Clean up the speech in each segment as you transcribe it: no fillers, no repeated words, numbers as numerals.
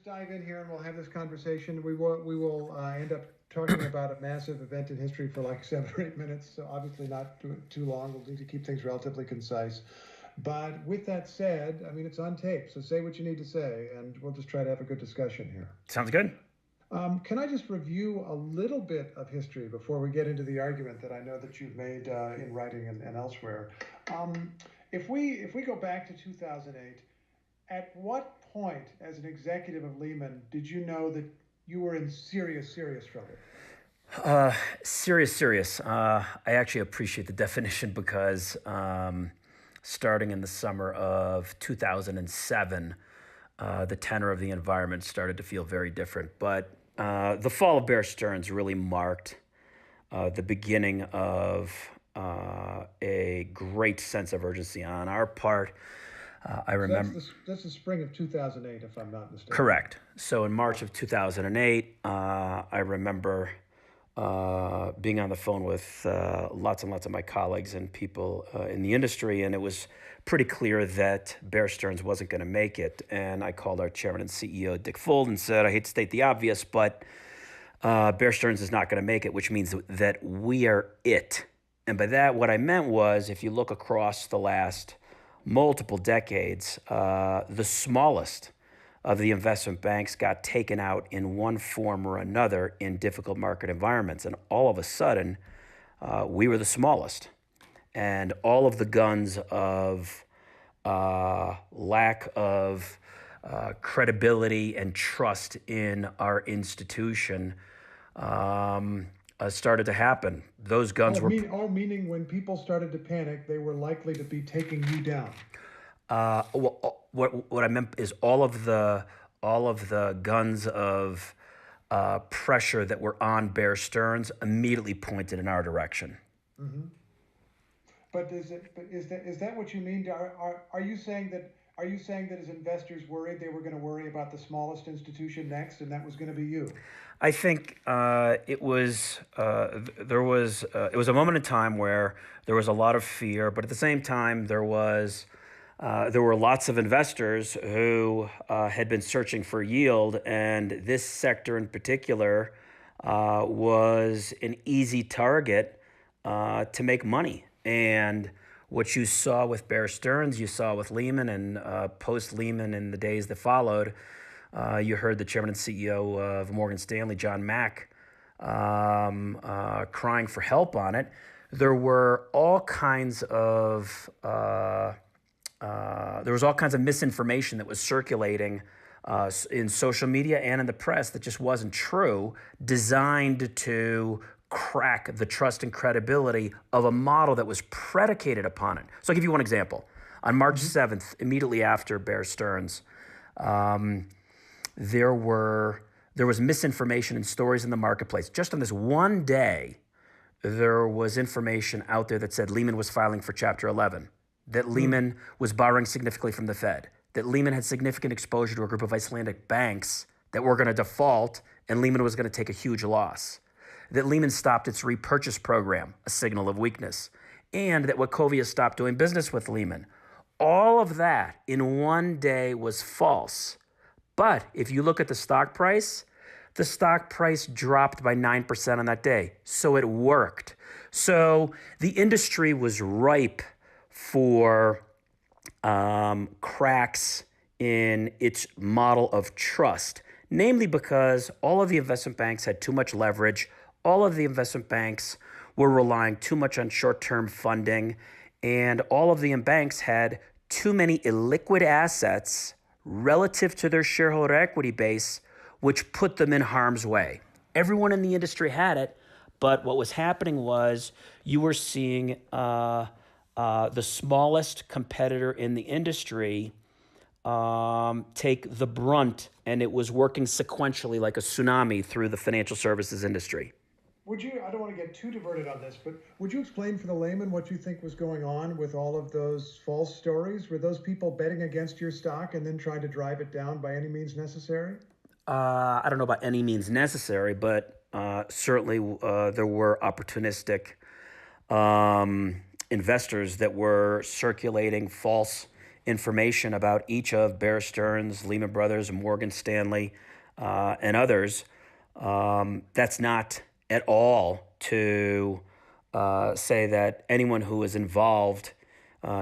dive in here and we'll have this conversation. We will end up talking about a massive event in history for like 7 or 8 minutes. So obviously not too long. We'll need to keep things relatively concise. But with that said, I mean, it's on tape. So say what you need to say, and we'll just try to have a good discussion here. Sounds good. Can I just review a little bit of history before we get into the argument that I know that you've made in writing and elsewhere? Um, if we go back to 2008, at what point, as an executive of Lehman, did you know that you were in serious trouble? Serious. I actually appreciate the definition because starting in the summer of 2007, the tenor of the environment started to feel very different. But the fall of Bear Stearns really marked the beginning of a great sense of urgency on our part. I So remember. that's the spring of 2008, if I'm not mistaken. Correct. So in March of 2008, I remember being on the phone with lots and lots of my colleagues and people in the industry, and it was pretty clear that Bear Stearns wasn't going to make it. And I called our chairman and CEO, Dick Fuld, and said, I hate to state the obvious, but Bear Stearns is not going to make it, which means that we are it. And by that, what I meant was, if you look across the last multiple decades, the smallest of the investment banks got taken out in one form or another in difficult market environments. And all of a sudden, we were the smallest. And all of the guns of lack of credibility and trust in our institution started to happen. Those guns were. Meaning when people started to panic, they were likely to be taking you down. What I meant is all of the guns of pressure that were on Bear Stearns immediately pointed in our direction. Hmm. But is that what you mean? Are you saying that as investors worried they were going to worry about the smallest institution next, and that was going to be you? I think it was a moment in time where there was a lot of fear, but at the same time there were lots of investors who had been searching for yield, and this sector in particular was an easy target to make money. And what you saw with Bear Stearns, you saw with Lehman, and post Lehman in the days that followed. You heard the chairman and CEO of Morgan Stanley, John Mack, crying for help on it. There were all kinds of misinformation that was circulating in social media and in the press that just wasn't true, designed to crack the trust and credibility of a model that was predicated upon it. So I'll give you one example. On March 7th, immediately after Bear Stearns, there was misinformation and stories in the marketplace. Just on this one day, there was information out there that said Lehman was filing for Chapter 11, that Lehman was borrowing significantly from the Fed, that Lehman had significant exposure to a group of Icelandic banks that were going to default, and Lehman was going to take a huge loss, that Lehman stopped its repurchase program, a signal of weakness, and that Wachovia stopped doing business with Lehman. All of that in one day was false. But if you look at the stock price dropped by 9% on that day. So it worked. So the industry was ripe for cracks in its model of trust, namely because all of the investment banks had too much leverage. All of the investment banks were relying too much on short-term funding, and all of the banks had too many illiquid assets relative to their shareholder equity base, which put them in harm's way. Everyone in the industry had it, but what was happening was you were seeing the smallest competitor in the industry take the brunt, and it was working sequentially like a tsunami through the financial services industry. I don't want to get too diverted on this, but would you explain for the layman what you think was going on with all of those false stories? Were those people betting against your stock and then trying to drive it down by any means necessary? I don't know about any means necessary, but certainly there were opportunistic investors that were circulating false information about each of Bear Stearns, Lehman Brothers, Morgan Stanley, and others. That's not at all to say that anyone who is involved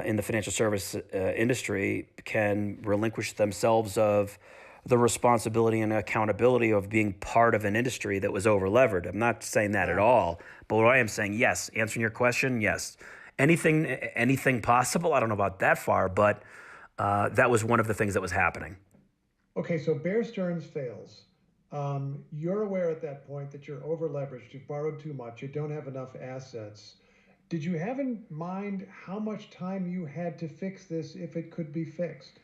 in the financial service industry can relinquish themselves of the responsibility and accountability of being part of an industry that was over-levered. I'm not saying that at all, but what I am saying, yes, answering your question, yes. Anything possible? I don't know about that far, but that was one of the things that was happening. Okay, so Bear Stearns fails. You're aware at that point that you're over-leveraged, you've borrowed too much, you don't have enough assets. Did you have in mind how much time you had to fix this if it could be fixed?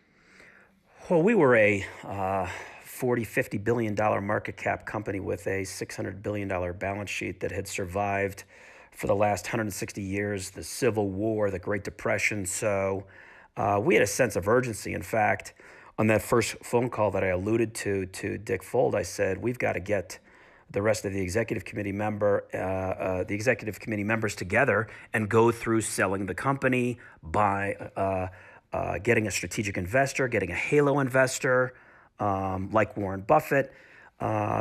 Well, we were a $40-50 billion market cap company with a $600 billion balance sheet that had survived for the last 160 years, the Civil War, the Great Depression. So we had a sense of urgency. In fact, on that first phone call that I alluded to Dick Fold, I said, we've got to get the rest of the executive committee members together and go through selling the company, getting a strategic investor, getting a halo investor like Warren Buffett.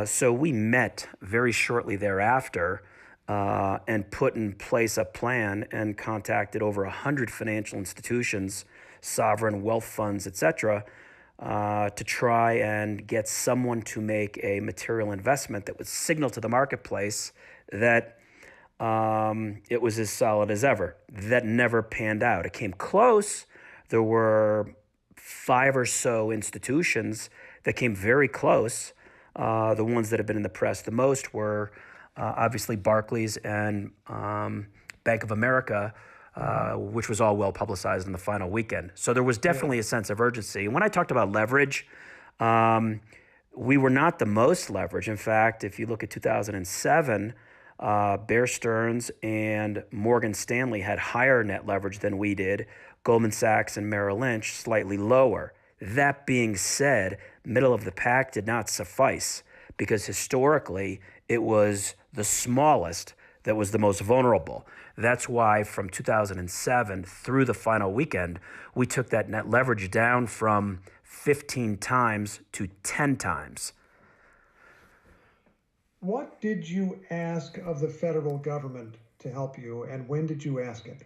So we met very shortly thereafter and put in place a plan and contacted over 100 financial institutions, sovereign wealth funds, etc., to try and get someone to make a material investment that would signal to the marketplace that it was as solid as ever. That never panned out. It came close. There were 5 or so institutions that came very close. The ones that have been in the press the most were obviously Barclays and Bank of America, which was all well publicized in the final weekend. So there was definitely a sense of urgency. And when I talked about leverage, we were not the most leveraged. In fact, if you look at 2007, Bear Stearns and Morgan Stanley had higher net leverage than we did. Goldman Sachs and Merrill Lynch slightly lower. That being said, middle of the pack did not suffice because historically it was the smallest that was the most vulnerable. That's why from 2007 through the final weekend, we took that net leverage down from 15 times to 10 times. What did you ask of the federal government to help you, and when did you ask it?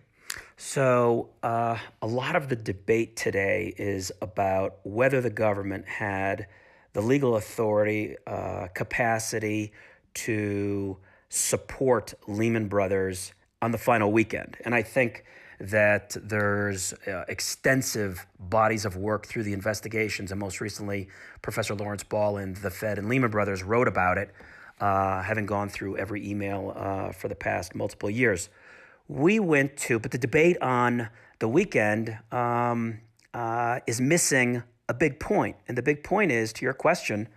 So a lot of the debate today is about whether the government had the legal authority, capacity to support Lehman Brothers on the final weekend. And I think that there's extensive bodies of work through the investigations, and most recently, Professor Lawrence Ball and the Fed and Lehman Brothers wrote about it, having gone through every email for the past multiple years. But the debate on the weekend is missing a big point. And the big point is, to your question,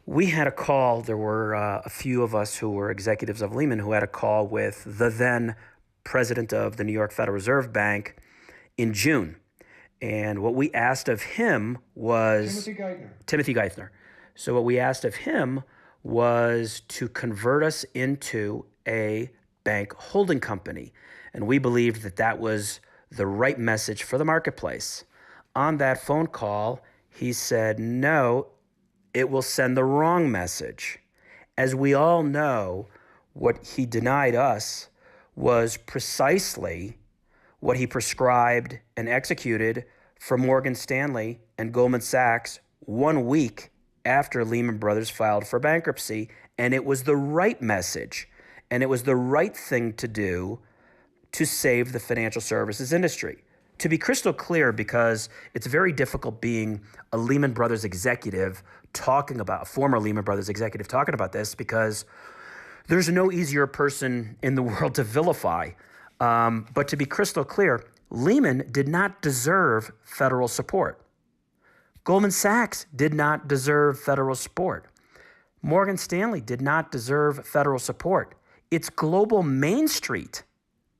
we had a call. There were a few of us who were executives of Lehman who had a call with the then president of the New York Federal Reserve Bank in June. And what we asked of him was... Timothy Geithner. So what we asked of him was to convert us into a bank holding company. And we believed that that was the right message for the marketplace. On that phone call, he said, no, it will send the wrong message. As we all know, what he denied us was precisely what he prescribed and executed for Morgan Stanley and Goldman Sachs 1 week after Lehman Brothers filed for bankruptcy. And it was the right message. And it was the right thing to do to save the financial services industry. To be crystal clear, because it's very difficult being a Lehman Brothers executive a former Lehman Brothers executive talking about this, because there's no easier person in the world to vilify. But to be crystal clear, Lehman did not deserve federal support. Goldman Sachs did not deserve federal support. Morgan Stanley did not deserve federal support. It's global Main Street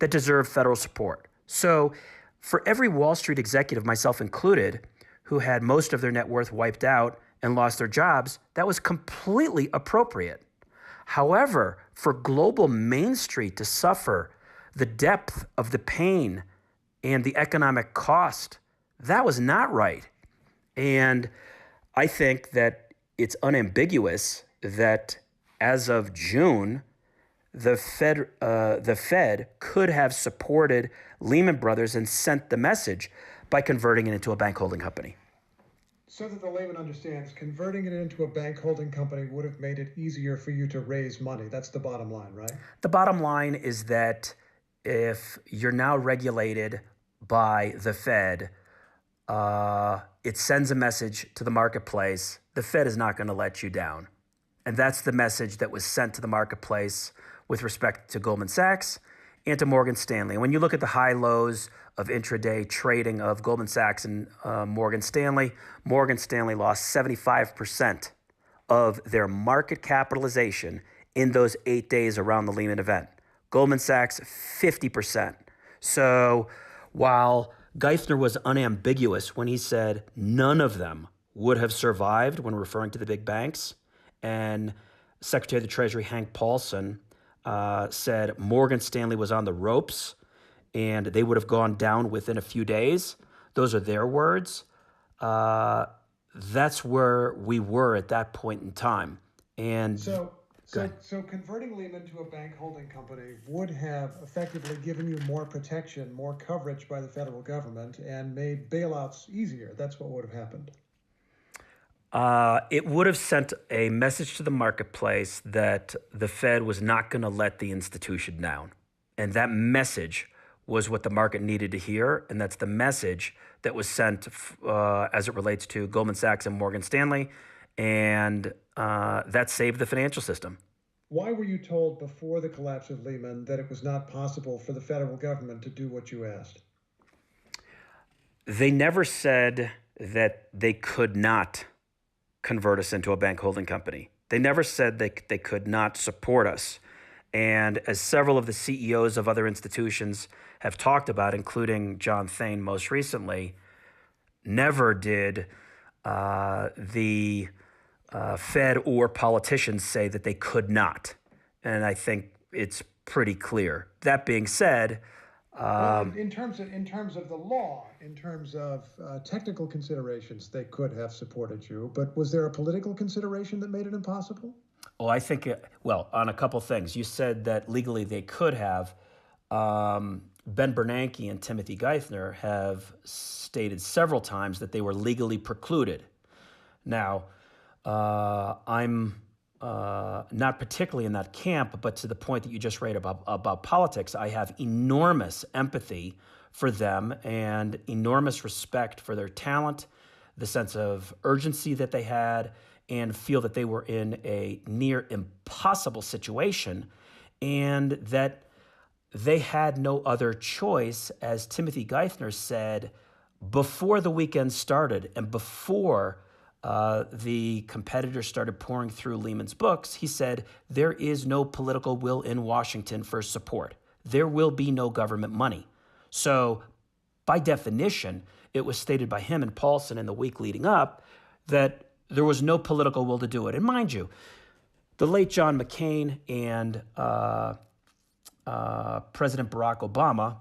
that deserved federal support. So for every Wall Street executive, myself included, who had most of their net worth wiped out and lost their jobs, that was completely appropriate. However, for global Main Street to suffer the depth of the pain and the economic cost That was not right. And I think that it's unambiguous that as of June, the Fed could have supported Lehman Brothers and sent the message by converting it into a bank holding company. So that the layman understands, converting it into a bank holding company would have made it easier for you to raise money. That's the bottom line, right? The bottom line is that if you're now regulated by the Fed, it sends a message to the marketplace. The Fed is not going to let you down. And that's the message that was sent to the marketplace with respect to Goldman Sachs and to Morgan Stanley. And when you look at the high lows of intraday trading of Goldman Sachs and Morgan Stanley lost 75% of their market capitalization in those 8 days around the Lehman event. Goldman Sachs, 50%. So while Geithner was unambiguous when he said none of them would have survived when referring to the big banks, and Secretary of the Treasury Hank Paulson said Morgan Stanley was on the ropes and they would have gone down within a few days. Those are their words. That's where we were at that point in time. And So converting Lehman to a bank holding company would have effectively given you more protection, more coverage by the federal government, and made bailouts easier. That's what would have happened. It would have sent a message to the marketplace that the Fed was not going to let the institution down. And that message was what the market needed to hear. And that's the message that was sent as it relates to Goldman Sachs and Morgan Stanley. And that saved the financial system. Why were you told before the collapse of Lehman that it was not possible for the federal government to do what you asked? They never said that they could not convert us into a bank holding company. They never said they could not support us. And as several of the CEOs of other institutions have talked about, including John Thain most recently, never did the Fed or politicians say that they could not. And I think it's pretty clear. That being said, well, in terms of the law, in terms of technical considerations, they could have supported you. But was there a political consideration that made it impossible? oh, I think, well, on a couple things. You said that legally they could have. Ben Bernanke and Timothy Geithner have stated several times that they were legally precluded. Now, I'm not particularly in that camp, but to the point that you just raised about politics, I have enormous empathy for them and enormous respect for their talent, the sense of urgency that they had, and feel that they were in a near impossible situation and that they had no other choice, as Timothy Geithner said before the weekend started and before the competitors started pouring through Lehman's books. He said, there is no political will in Washington for support. There will be no government money. So by definition, it was stated by him and Paulson in the week leading up that there was no political will to do it. And mind you, the late John McCain and President Barack Obama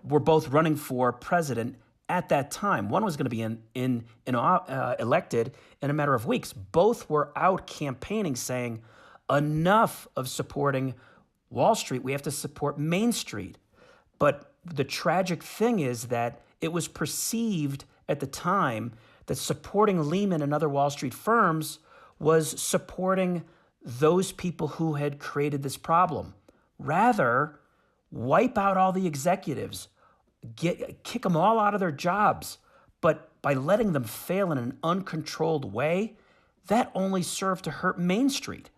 were both running for president at that time. One was going to be elected in a matter of weeks. Both were out campaigning saying, enough of supporting Wall Street. We have to support Main Street. But the tragic thing is that it was perceived at the time that supporting Lehman and other Wall Street firms was supporting those people who had created this problem. Rather, wipe out all the executives, kick them all out of their jobs. But by letting them fail in an uncontrolled way, that only served to hurt Main Street.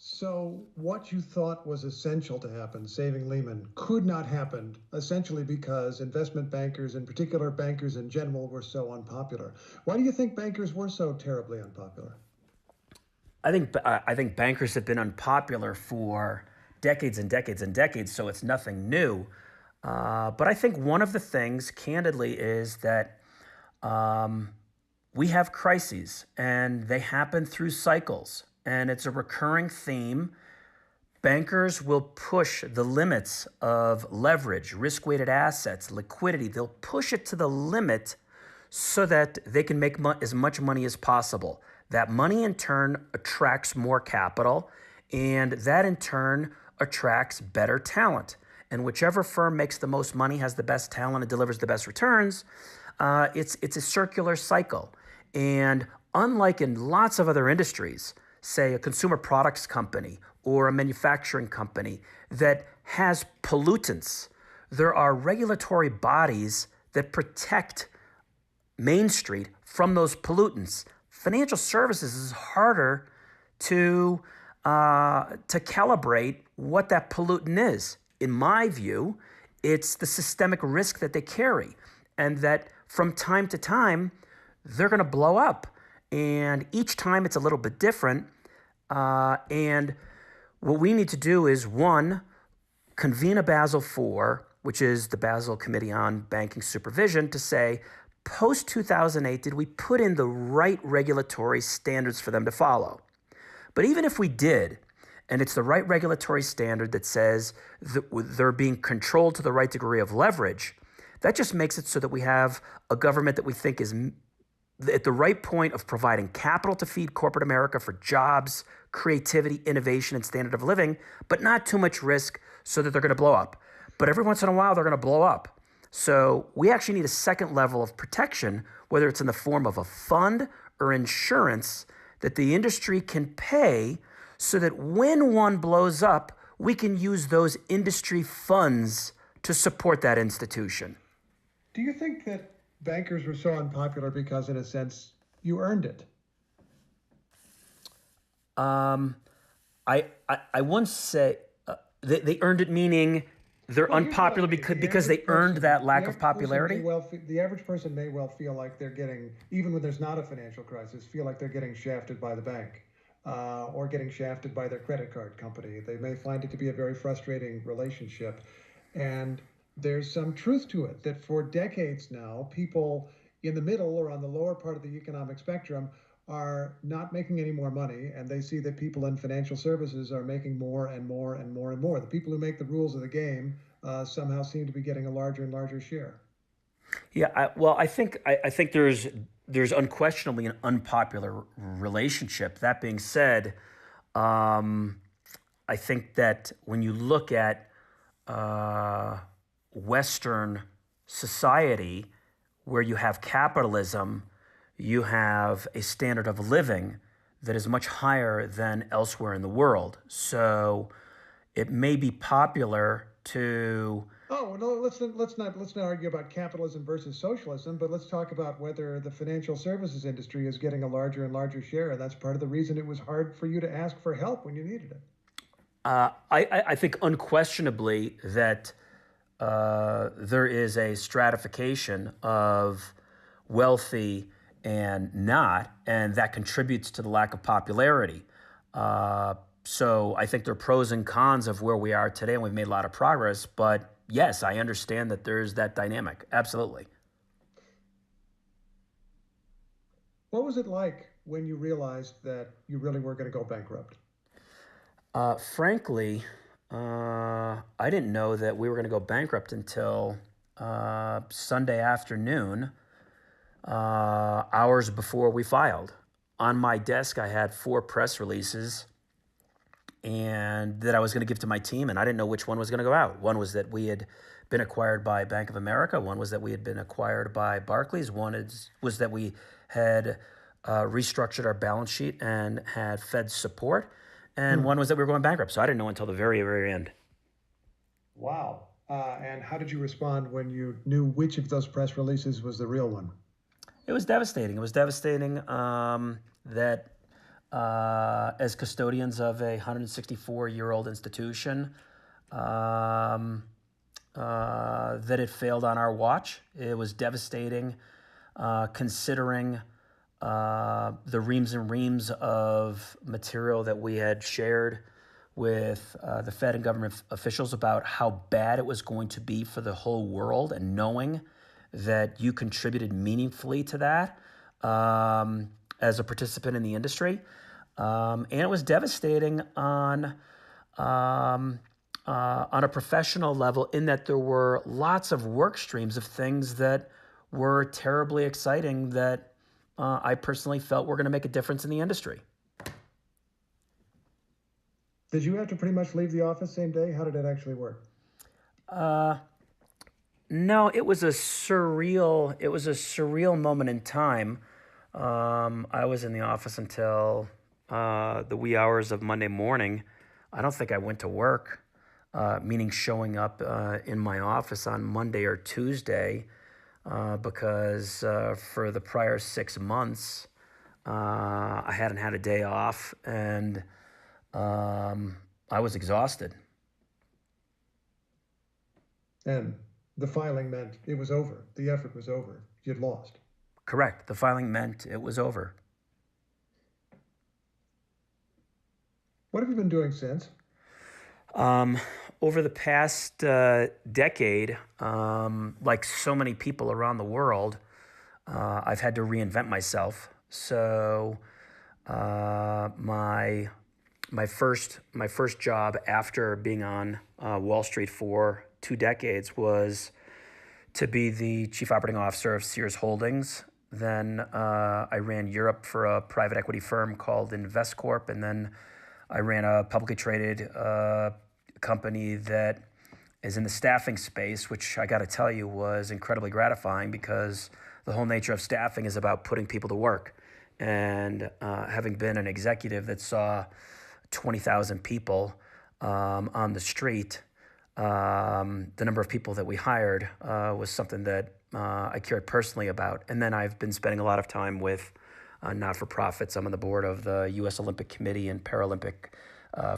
So what you thought was essential to happen, saving Lehman, could not happen, essentially because investment bankers, in particular bankers in general, were so unpopular. Why do you think bankers were so terribly unpopular? I think bankers have been unpopular for decades and decades and decades, so it's nothing new. But I think one of the things, candidly, is that we have crises, and they happen through cycles. And it's a recurring theme Bankers will push the limits of leverage, risk-weighted assets, liquidity. They'll push it to the limit so that they can make as much money as possible. That money in turn attracts more capital, and that in turn attracts better talent. And whichever firm makes the most money, has the best talent, and delivers the best returns, it's a circular cycle. And unlike in lots of other industries, say a consumer products company or a manufacturing company that has pollutants, there are regulatory bodies that protect Main Street from those pollutants. Financial services is harder to calibrate what that pollutant is. In my view, it's the systemic risk that they carry, and that from time to time, they're going to blow up. And each time it's a little bit different. And what we need to do is, one, convene a Basel IV, which is the Basel Committee on Banking Supervision, to say, post 2008, did we put in the right regulatory standards for them to follow? But even if we did, and it's the right regulatory standard that says that they're being controlled to the right degree of leverage, that just makes it so that we have a government that we think is at the right point of providing capital to feed corporate America for jobs, creativity, innovation, and standard of living, but not too much risk so that they're going to blow up. But every once in a while, they're going to blow up. So we actually need a second level of protection, whether it's in the form of a fund or insurance that the industry can pay so that when one blows up, we can use those industry funds to support that institution. Do you think that bankers were so unpopular because, in a sense, you earned it? I wouldn't say they earned it, meaning they're unpopular because they earned that lack of popularity. The average person may well feel like they're getting, even when there's not a financial crisis, feel like they're getting shafted by the bank or getting shafted by their credit card company. They may find it to be a very frustrating relationship. And there's some truth to it that for decades now, people in the middle or on the lower part of the economic spectrum are not making any more money, and they see that people in financial services are making more and more and more and more. The people who make the rules of the game somehow seem to be getting a larger and larger share. Yeah, I think there's unquestionably an unpopular relationship. That being said, I think that when you look at Western society, where you have capitalism, you have a standard of living that is much higher than elsewhere in the world. So it may be popular to. Oh no, let's not argue about capitalism versus socialism, but let's talk about whether the financial services industry is getting a larger and larger share, and that's part of the reason it was hard for you to ask for help when you needed it. I think unquestionably that there is a stratification of wealthy and not, and that contributes to the lack of popularity. So I think there are pros and cons of where we are today, and we've made a lot of progress. But yes, I understand that there's that dynamic. Absolutely. What was it like when you realized that you really were going to go bankrupt? Frankly, I didn't know that we were going to go bankrupt until Sunday afternoon, hours before we filed. On my desk, I had 4 press releases and that I was going to give to my team, and I didn't know which one was going to go out. One was that we had been acquired by Bank of America. One was that we had been acquired by Barclays. One was that we had restructured our balance sheet and had Fed support. And one was that we were going bankrupt. So I didn't know until the very, very end. Wow. And how did you respond when you knew which of those press releases was the real one? It was devastating. It was devastating that as custodians of a 164-year-old institution, that it failed on our watch. It was devastating considering the reams and reams of material that we had shared with the Fed and government officials about how bad it was going to be for the whole world, and knowing that you contributed meaningfully to that as a participant in the industry. And it was devastating on um, on a professional level, in that there were lots of work streams of things that were terribly exciting that I personally felt were going to make a difference in the industry. Did you have to pretty much leave the office same day? How did it actually work? No, it was a surreal moment in time. I was in the office until the wee hours of Monday morning. I don't think I went to work, meaning showing up in my office on Monday or Tuesday, because for the prior 6 months, I hadn't had a day off, and I was exhausted. And the filing meant it was over. The effort was over. You'd lost. Correct. The filing meant it was over. What have you been doing since? Um, Over the past decade, like so many people around the world, I've had to reinvent myself. So my first job after being on Wall Street for 2 decades was to be the chief operating officer of Sears Holdings. Then I ran Europe for a private equity firm called InvestCorp, and then I ran a publicly traded company that is in the staffing space, which I got to tell you was incredibly gratifying, because the whole nature of staffing is about putting people to work. And having been an executive that saw 20,000 people on the street, the number of people that we hired was something that I cared personally about. And then I've been spending a lot of time with not-for-profits. I'm on the board of the U.S. Olympic Committee and Paralympic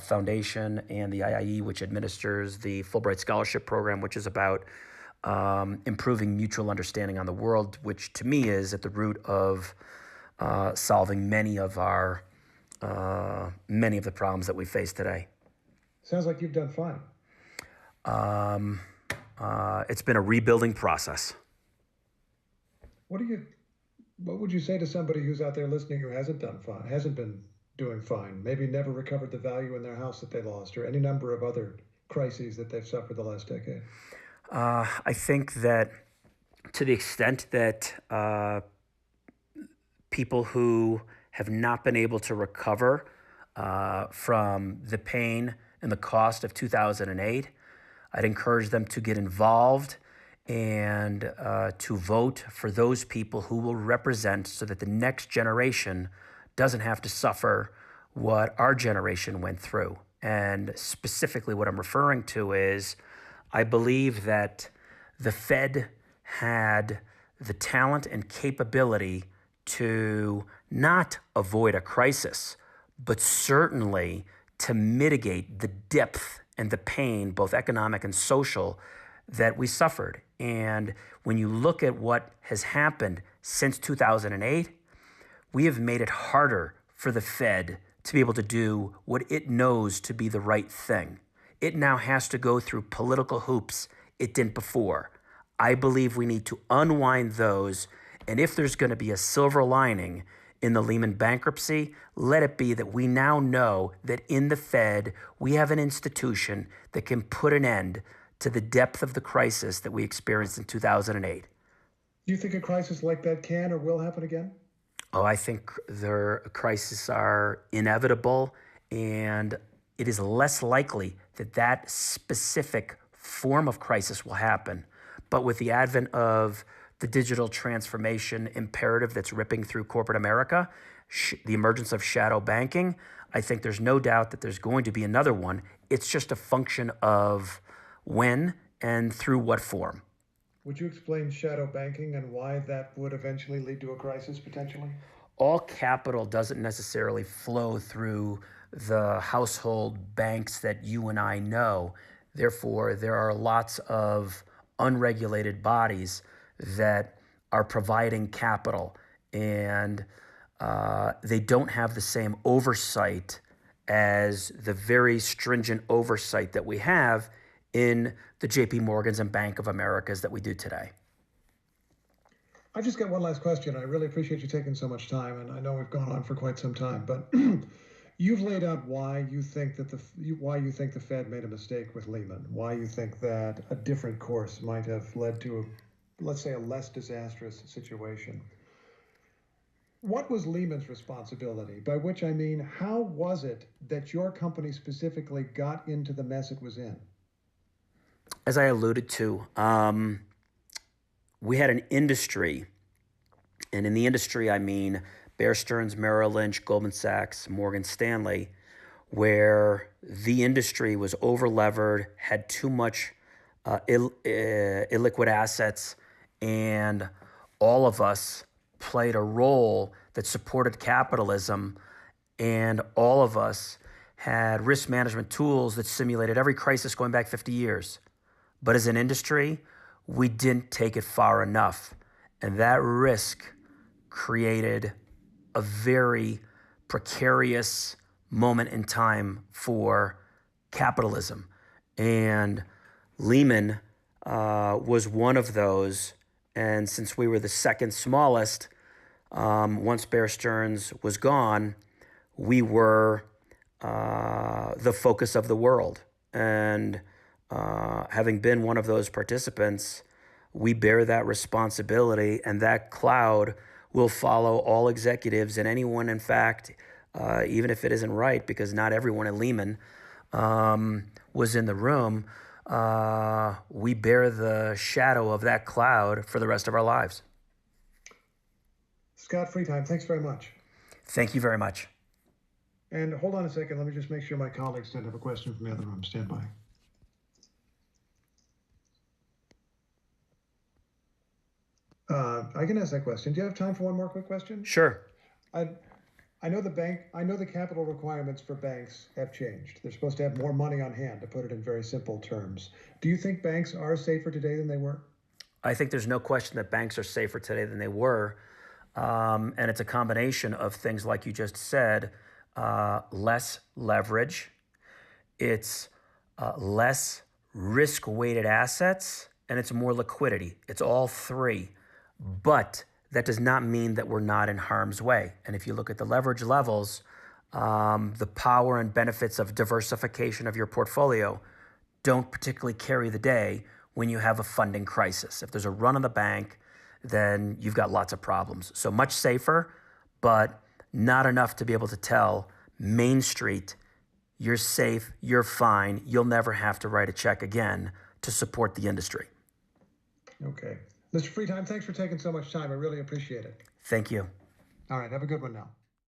Foundation, and the IIE, which administers the Fulbright Scholarship Program, which is about improving mutual understanding on the world, which to me is at the root of solving many of the problems that we face today. Sounds like you've done fine. It's been a rebuilding process. What would you say to somebody who's out there listening who hasn't done fine, hasn't been doing fine, maybe never recovered the value in their house that they lost, or any number of other crises that they've suffered the last decade? I think that to the extent that people who have not been able to recover from the pain and the cost of 2008, I'd encourage them to get involved and to vote for those people who will represent, so that the next generation doesn't have to suffer what our generation went through. And specifically what I'm referring to is, I believe that the Fed had the talent and capability to not avoid a crisis, but certainly to mitigate the depth and the pain, both economic and social, that we suffered. And when you look at what has happened since 2008, we have made it harder for the Fed to be able to do what it knows to be the right thing. It now has to go through political hoops it didn't before. I believe we need to unwind those. And if there's going to be a silver lining in the Lehman bankruptcy, let it be that we now know that in the Fed, we have an institution that can put an end to the depth of the crisis that we experienced in 2008. Do you think a crisis like that can or will happen again? Oh, I think their crises are inevitable, and it is less likely that that specific form of crisis will happen. But with the advent of the digital transformation imperative that's ripping through corporate America, the emergence of shadow banking, I think there's no doubt that there's going to be another one. It's just a function of when and through what form. Would you explain shadow banking and why that would eventually lead to a crisis potentially? All capital doesn't necessarily flow through the household banks that you and I know. Therefore, there are lots of unregulated bodies that are providing capital, and they don't have the same oversight as the very stringent oversight that we have in the JP Morgans and Bank of Americas that we do today. I've just got one last question. I really appreciate you taking so much time, and I know we've gone on for quite some time, but You've laid out why you think that why you think the Fed made a mistake with Lehman, why you think that a different course might have led to, let's say, a less disastrous situation. What was Lehman's responsibility? By which I mean, how was it that your company specifically got into the mess it was in? As I alluded to, we had an industry, and in the industry, I mean Bear Stearns, Merrill Lynch, Goldman Sachs, Morgan Stanley, where the industry was overlevered, had too much illiquid assets, and all of us played a role that supported capitalism, and all of us had risk management tools that simulated every crisis going back 50 years. But as an industry, we didn't take it far enough. And that risk created a very precarious moment in time for capitalism. And Lehman was one of those. And since we were the second smallest, once Bear Stearns was gone, we were the focus of the world. And having been one of those participants, we bear that responsibility, and that cloud will follow all executives and anyone, in fact, even if it isn't right, because not everyone at Lehman was in the room, we bear the shadow of that cloud for the rest of our lives. Scott Freidheim, thanks very much. Thank you very much. And hold on a second, let me just make sure my colleagues don't have a question from the other room. Stand by. I can ask that question. Do you have time for one more quick question? Sure. I know the capital requirements for banks have changed. They're supposed to have more money on hand, to put it in very simple terms. Do you think banks are safer today than they were? I think there's no question that banks are safer today than they were. And it's a combination of things like you just said, less leverage, it's less risk-weighted assets, and it's more liquidity. It's all three. But that does not mean that we're not in harm's way. And if you look at the leverage levels, the power and benefits of diversification of your portfolio don't particularly carry the day when you have a funding crisis. If there's a run on the bank, then you've got lots of problems. So much safer, but not enough to be able to tell Main Street, you're safe, you're fine, you'll never have to write a check again to support the industry. Okay. Mr. Freidheim, thanks for taking so much time. I really appreciate it. Thank you. All right. Have a good one now.